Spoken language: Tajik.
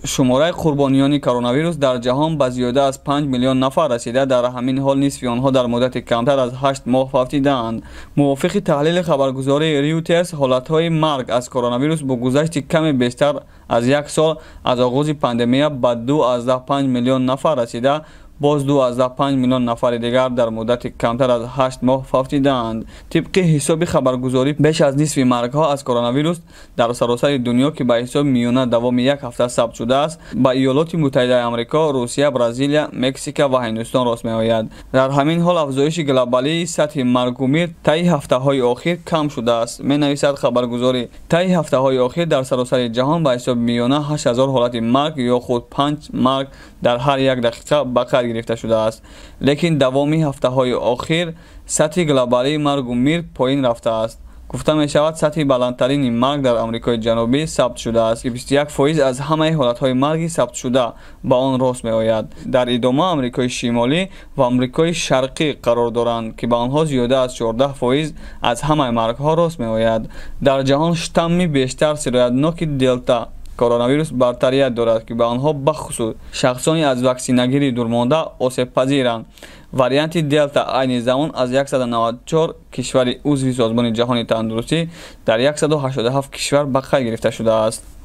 шумораи қурбониёни коронавирус дар ҷаҳон ба зиёда аз 5 миллион нафар расида, дар ҳамин ҳол нисфи онҳо дар муддати камтар аз 8 моҳ фавтидаанд. мувофиқи таҳлили хабаргузории Reuters, ҳолатҳои марг аз коронавирус бо гузашти каме бештар аз як сол аз оғози пандемия ба 2,5 миллион нафар расида, боз 2,5 миллион нафари дигар дар муддати камтар аз 8 моҳ фавтидаанд. тибқи ҳисоби хабаргузорӣ, беш аз нисфи маргҳо аз коронавирус дар саросари дунё, ки ба ҳисоби миёна давоми як ҳафта сабт шудааст, ба Иёлоти Муттаҳидаи Амрико, Русия, Бразилия, Мексика ва Ҳиндустон рост меояд. дар ҳамин ҳол афзоиши глобалии сатҳи маргу мир таи ҳафтаҳои охир кам шудааст, менависад хабаргузорӣ. таи ҳафтаҳои охир дар саросари ҷаҳон ба ҳисоби миёна 8000 ҳолати марг ё худ 5 марг дар ҳар як дақиқа ба қайд гирифта шудааст. лекин давоми ҳафтаҳои охир сатҳи глобалии маргу мир поин рафтааст. гуфта мешавад, сатҳи баландтарини марг дар Амрикои Ҷанубӣ сабт шудааст, ки 21% аз ҳамаи ҳолатҳои марги сабтшуда ба он рост меояд. дар идома Амрикои Шимолӣ ва Амрикои Шарқӣ қарор доранд, ки ба онҳо зиёда аз 14% аз ҳамаи маргҳо рост меояд. дар ҷаҳон штамми бештар сироятноки делта коронавирус бартарият дорад, ки ба онҳо бахусус шахсони аз ваксинагирӣ дурмонда осебпазиранд. варианти делта айни замон аз 194 кишвари узви Созмони ҷаҳони тандурустӣ дар 187 кишвар ба қайд гирифта шудааст.